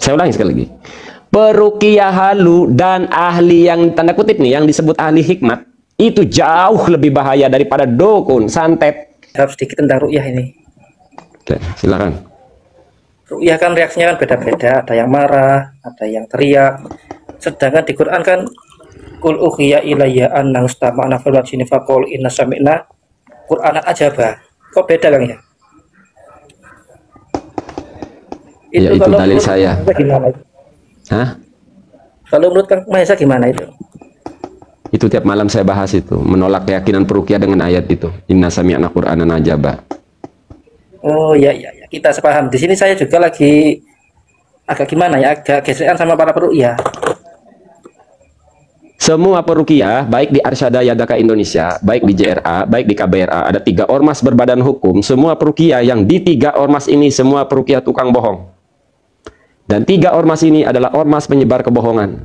Saya ulangi sekali lagi. Peruqyah halu dan ahli yang tanda kutip nih, yang disebut ahli hikmat, itu jauh lebih bahaya daripada dukun, santet. Harus sedikit tentang ruqyah ini. Oke, silakan. Ruqyah kan reaksinya kan beda-beda, ada yang marah, ada yang teriak. Sedangkan di Quran kan Qul uhiya ilayya anna ustama'na fil jinni faqul inna sami'na Qur'anan ajaba. Kok beda Kang ya? Ya, itu dalil saya. Gimana? Hah? Kalau menurut Kang Mahesa gimana itu? Itu tiap malam saya bahas itu, menolak keyakinan peruqyah dengan ayat itu. Inna sami'na Qur'anan ajaba. Oh ya, kita sepaham. Di sini saya juga lagi agak gimana ya, agak gesekan sama para peruqyah. Semua peruqyah, baik di Arsyada Yadaka Indonesia, baik di JRA, baik di KBRA, ada 3 ormas berbadan hukum. Semua peruqyah yang di 3 ormas ini, semua peruqyah tukang bohong. Dan 3 ormas ini adalah ormas penyebar kebohongan.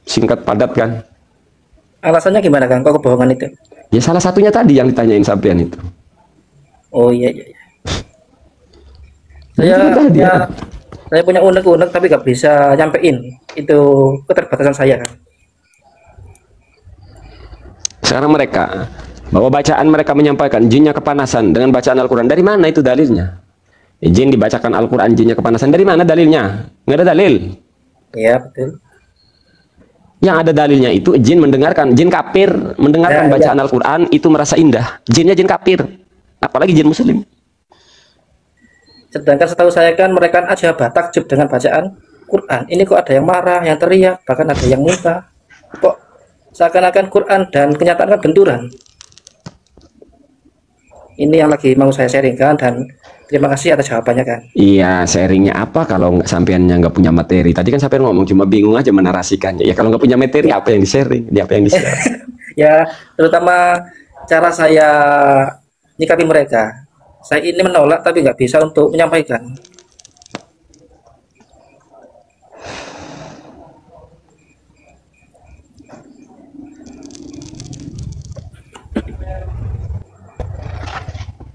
Singkat padat kan? Alasannya gimana Kang? Kok kebohongan itu? Ya salah satunya tadi yang ditanyain sampean itu. Oh iya. Saya punya unek-unek tapi gak bisa nyampein. Itu keterbatasan saya kan. Sekarang mereka, bahwa bacaan mereka menyampaikan jinnya kepanasan dengan bacaan Al-Quran. Dari mana itu dalilnya? Jin dibacakan Al-Quran, jinnya kepanasan. Dari mana dalilnya? Nggak ada dalil. Iya, betul. Yang ada dalilnya itu jin mendengarkan, jin kafir mendengarkan bacaan Al-Quran itu merasa indah. Jinnya jin kafir, apalagi jin muslim. Sedangkan setahu saya kan mereka aja takjub dengan bacaan Quran. Ini kok ada yang marah, yang teriak, bahkan ada yang muntah. Kok seakan-akan Quran dan kenyataan kan benturan. Ini yang lagi mau saya sharingkan dan terima kasih atas jawabannya kan. Iya, sharingnya apa kalau sampeannya nggak punya materi? Tadi kan sampean ngomong cuma bingung aja menarasikannya. Ya kalau nggak punya materi apa yang di-sharing? Apa yang di-share? Ya, terutama cara saya nyikapi mereka. Saya ini menolak tapi nggak bisa untuk menyampaikan.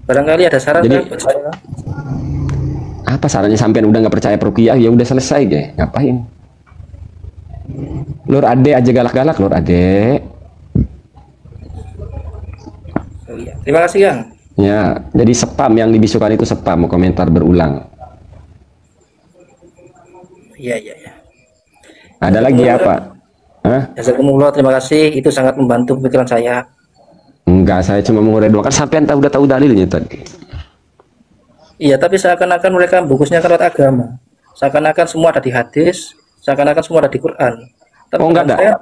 Barangkali ada saran. Jadi, apa sarannya sampean udah nggak percaya peruqyah? Ya udah selesai deh, ngapain? Lur ade aja galak-galak, lur ade. Oh, iya. Terima kasih Kang. Ya, jadi spam yang dibisukan itu spam, komentar berulang. Iya. Ada lagi apa? Hah? Jazakumullah, terima kasih. Itu sangat membantu pikiran saya. Enggak, saya cuma mau doang. Kan sampean udah tahu dalilnya tadi. Iya, tapi seakan-akan mereka bungkusnya kan agama. Seakan-akan semua ada di hadis, seakan-akan semua ada di Quran. Tapi oh enggak ada.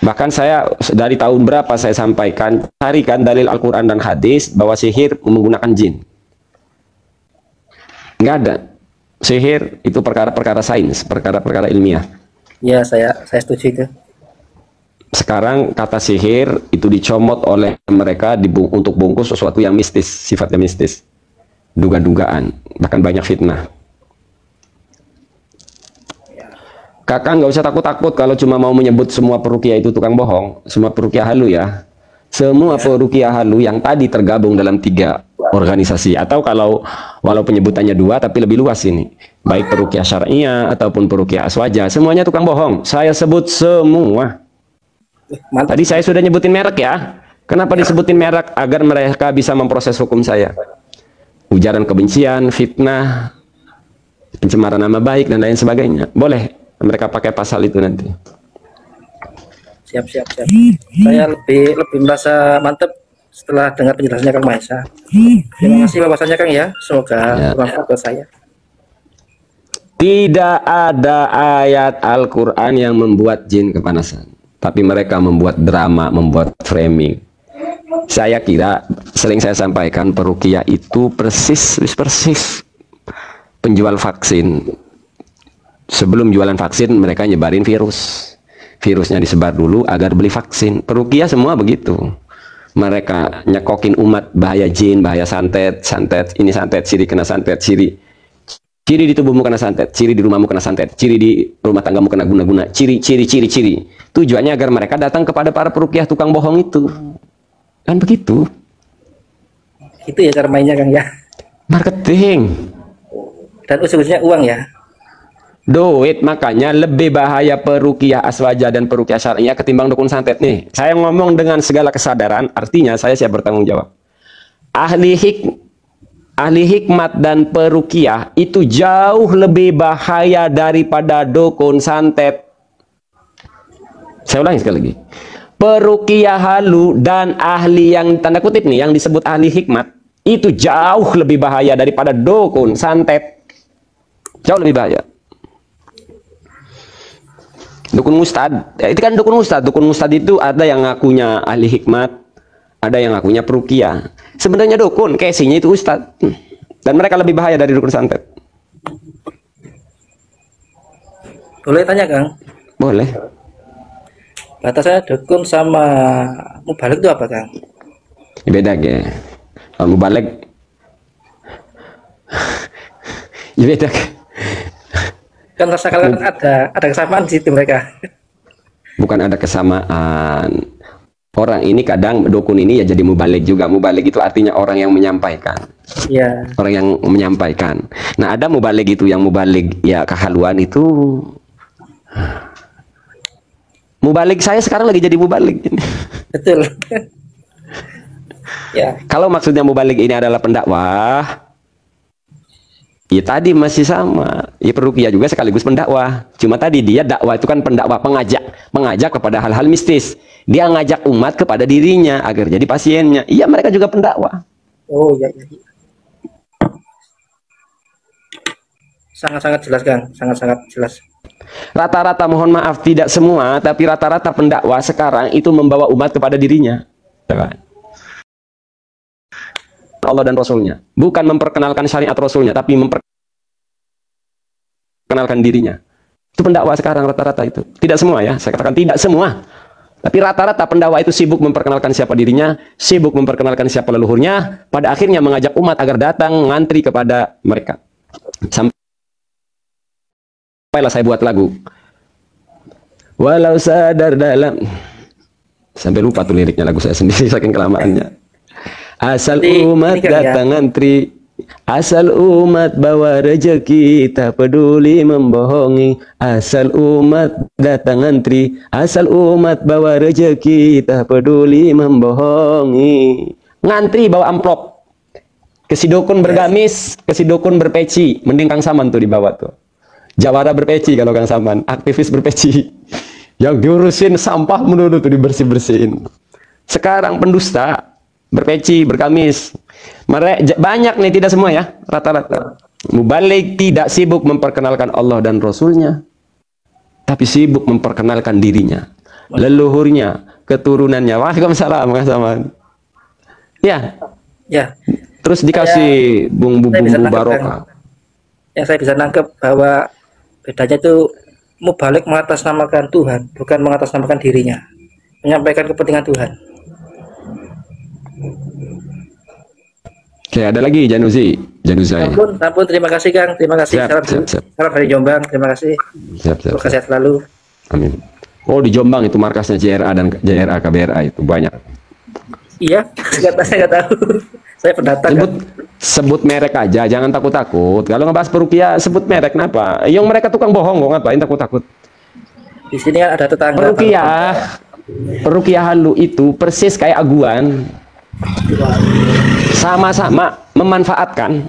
Bahkan saya dari tahun berapa saya sampaikan, carikan dalil Al-Quran dan hadis bahwa sihir menggunakan jin. Enggak ada. Sihir itu perkara-perkara sains, perkara-perkara ilmiah. Ya, saya setuju itu. Sekarang kata sihir itu dicomot oleh mereka untuk bungkus sesuatu yang mistis, sifatnya mistis. Duga-dugaan, bahkan banyak fitnah. Kakak nggak usah takut-takut kalau cuma mau menyebut semua peruqyah itu tukang bohong. Semua peruqyah halu ya. Semua peruqyah halu yang tadi tergabung dalam 3 organisasi. Atau kalau walau penyebutannya 2 tapi lebih luas ini. Baik peruqyah syar'iyah ataupun peruqyah aswaja. Semuanya tukang bohong. Saya sebut semua. Mantap. Tadi saya sudah nyebutin merek ya. Kenapa disebutin merek? Agar mereka bisa memproses hukum saya. Ujaran kebencian, fitnah, pencemaran nama baik dan lain sebagainya. Boleh mereka pakai pasal itu nanti. Siap. Saya lebih merasa mantap setelah dengar penjelasannya Kang Mahesa. Terima kasih wawasannya Kang ya. Semoga bermanfaat buat saya. Tidak ada ayat Al-Quran yang membuat jin kepanasan. Tapi mereka membuat drama, membuat framing. Saya kira, sering saya sampaikan, peruqyah itu persis penjual vaksin. Sebelum jualan vaksin, mereka nyebarin virus. Virusnya disebar dulu agar beli vaksin. Peruqyah semua begitu. Mereka nyekokin umat bahaya jin, bahaya santet, ini santet, ciri kena santet, ciri di tubuhmu kena santet, ciri di rumahmu kena santet, ciri di rumah tanggamu kena guna-guna, ciri. Tujuannya agar mereka datang kepada para peruqyah tukang bohong itu. Kan begitu. Itu ya cara mainnya Kang ya. Marketing. Dan ujung-ujungnya uang ya. duit. Makanya lebih bahaya peruqyah aswaja dan peruqyah syariah ketimbang dukun santet. Nih, saya ngomong dengan segala kesadaran, artinya saya siap bertanggung jawab. Ahli hikmat dan peruqyah itu jauh lebih bahaya daripada dukun santet. Saya ulangi sekali lagi. Peruqyah halu dan ahli yang tanda kutip nih, yang disebut ahli hikmat, itu jauh lebih bahaya daripada dukun santet. Jauh lebih bahaya. Dukun mustad, itu kan dukun mustad. Dukun mustad itu ada yang ngakunya ahli hikmat, ada yang ngakunya peruqyah. Sebenarnya dukun, casingnya itu ustad. Dan mereka lebih bahaya dari dukun santet. Boleh tanya, Kang? Boleh. Batasnya dukun sama mubalik itu apa, Kang? Beda, ya. Kalau mubalik, ya beda. Kan rasakan ada kesamaan di situ mereka. Bukan ada kesamaan. Orang ini kadang dukun ini ya jadi mubalik juga. Mubalik itu artinya orang yang menyampaikan. Iya. Orang yang menyampaikan. Nah, ada mubalik itu yang mubalik ya kehaluan itu. Mubalik saya sekarang lagi jadi mubalik. Betul. Ya. Kalau maksudnya mubalik ini adalah pendakwah, ya tadi masih sama. Ya peruqyah juga sekaligus pendakwah. Cuma tadi dia dakwah itu kan pendakwah, mengajak kepada hal-hal mistis. Dia ngajak umat kepada dirinya agar jadi pasiennya. Iya, mereka juga pendakwah. Oh, iya, iya. Sangat-sangat jelas, Kang. Sangat-sangat jelas. Rata-rata, mohon maaf, tidak semua, tapi rata-rata pendakwah sekarang itu membawa umat kepada dirinya. Allah dan Rasulnya. Bukan memperkenalkan syariat Rasulnya, tapi memperkenalkan dirinya. Itu pendakwah sekarang rata-rata itu. Tidak semua ya, saya katakan tidak semua. Tapi rata-rata pendakwah itu sibuk memperkenalkan siapa dirinya, sibuk memperkenalkan siapa leluhurnya, pada akhirnya mengajak umat agar datang ngantri kepada mereka. Sampailah saya buat lagu. Walau sadar dalam, sampai lupa tuh liriknya lagu saya sendiri saking kelamaannya. Asal umat datang ngantri, asal umat bawa rezeki, tak peduli membohongi. Asal umat datang ngantri, asal umat bawa rezeki, tak peduli membohongi. Ngantri bawa amplop. Ke si dukun bergamis, ke si dukun berpeci. Mending Kang Saman tuh dibawa tuh. Jawara berpeci kalau Kang Saman, aktivis berpeci. Yang diurusin sampah menurut tuh dibersih-bersihin. Sekarang pendusta berpeci, bergamis. Banyak nih, tidak semua ya, rata-rata. Mubalik tidak sibuk memperkenalkan Allah dan Rasulnya, tapi sibuk memperkenalkan dirinya, leluhurnya, keturunannya. Waalaikumsalam, Kang Saman. Ya. Ya. Terus dikasih bumbu-bumbu barokah. Yang saya bisa nangkep bahwa bedanya itu mubalik mengatasnamakan Tuhan, bukan mengatasnamakan dirinya. Menyampaikan kepentingan Tuhan. Oke, ada lagi Januzi. Ampun, terima kasih, Kang. Terima kasih. Siap. Salam dari Jombang. Terima kasih. Siap. Semoga sehat selalu. Amin. Oh, di Jombang itu markasnya JRA dan JRA KBRA itu banyak. Iya, saya nggak tahu. Saya pendatang. Sebut merek aja, jangan takut-takut. Kalau ngebahas peruqyah, sebut merek. Kenapa? Yang mereka tukang bohong kok, ngapain takut-takut? Di sini kan ada tetangga. Peruqyah halu itu persis kayak aguan. Sama-sama memanfaatkan